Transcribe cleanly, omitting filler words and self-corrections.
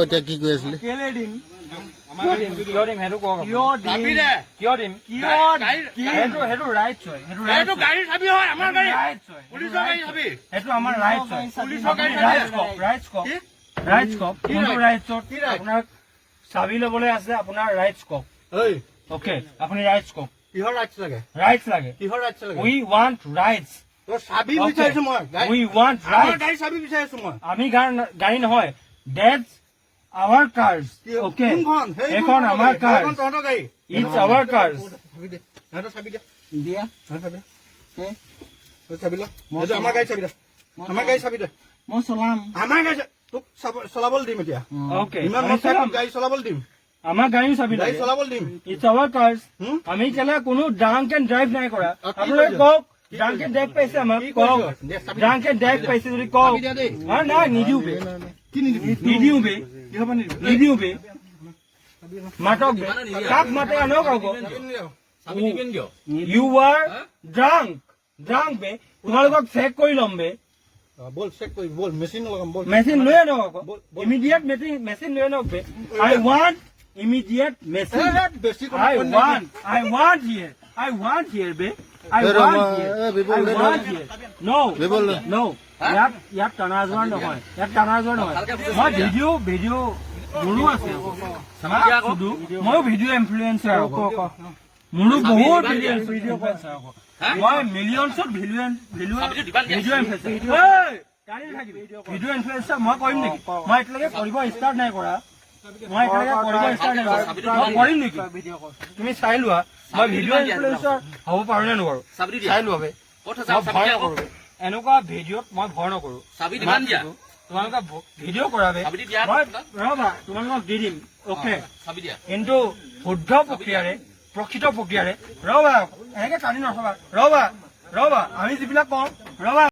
এতিয়া কি কৈ আছিলে? কেলে দিম কিয় দিম সেইটো কওক। কিয় দিম সেইটো ৰাইটছ হয়। সেইটো গাড়ীৰ চাবি হয়, আমাৰ গাড়ী ৰাইটছ হয়। পুলিচৰ গাড়ী চাবি সেইটো আমাৰ ৰাইটছ হয়। পুলিচৰ গাড়ী ৰাইটছ কওক কোনটো ৰাইটছত আপোনাৰ চাবি ল'বলৈ আছে, আপোনাৰ ৰাইটছ কওক। অ'কে আপুনি ৰাইটছ কওক। কিহৰ ৰাইটছ লাগে? ৰাইটছ লাগে। কিহৰ ৰাইটছ লাগে? উই ৱান্ট ৰাইটছ। তোৰ চাবি বিচাৰিছো মই। উই ৱান্ট ৰাইটছ। গাড়ী চাবি বিচাৰিছো মই। আমি গাড়ী নহয়, ডেটছ আৱাৰ কাৰ্ছ। অ'কে এইখন আমাৰ কাৰ্ছ, তহঁতৰ গাড়ী। It's our cars. সিহঁতৰ চাবি দে। দিয়া চাবি ল। আমাৰ গাড়ী চাবি দে। আমাৰ গাড়ী চাবি দে। মই চলাম। আমাৰ গাড়ী তোক চলাবলৈ দিম এতিয়া। অ'কে ইমান গাড়ী চলাবলৈ দিম। আমাৰ গাড়ীও চাবি গাড়ী চলাবলৈ দিম। It's our cars. আমি কেলে কোনো ড্ৰাংক এণ্ড ড্ৰাইভ নাই কৰা। আপোনালোকে কওক ড্ৰাংক এণ্ড ড্ৰাইভ পাইছে আমাক কওক। ড্ৰাংক এণ্ড ড্ৰাইভ পাইছে যদি কওক। নাই নিদিও বে, নিদিও বে, নিদিও বে, মাতক বে, কাক মাতে আনক আকৌ। ইউ আৰ ড্ৰাংক বে, তোমালোকক চেক কৰি ল'ম বে। বল চেক কৰি বল, মেচিন লগাম বল। মেচিন লৈ আনক আকৌ, ইমিডিয়েট মেচিন লৈ আনক বে। আই want immediate message. I want here, be. I want here. No. ইয়াত টানা যোৱা নহয়, মই ভিডিঅ' মোৰো আছে, ময়ো ভিডিঅ' ইনফ্লুৱেঞ্চাৰ, মোৰো বহুত ভিডিঅ' ইনফ্লুৱেঞ্চাৰ, মই মিলিয়নছত ভিডিঅ' ইনফ্লুৱেঞ্চাৰ মই কৰিম নেকি? মই এতিয়ালৈকে কৰিব ষ্টাৰ্ট নাই কৰা। কৰিম নেকি? তুমি চাই লোৱা মই ভিডিঅ' ইনফ্লুৱেঞ্চাৰ হ'ব পাৰো নে নোৱাৰো, চাই লোৱা বে। ভয় নকৰো, এনেকুৱা ভিডিঅ'ত মই ভয় নকৰো। তোমালোকে ভিডিঅ' কৰাবে, ৰবা তোমালোকক দি দিম। অ'কে কিন্তু শুদ্ধ প্ৰক্ৰিয়াৰে, প্ৰকৃত প্ৰক্ৰিয়াৰে। ৰবা এনেকে টানি নথবা, ৰবা আমি যিবিলাক কওঁ, ৰবা।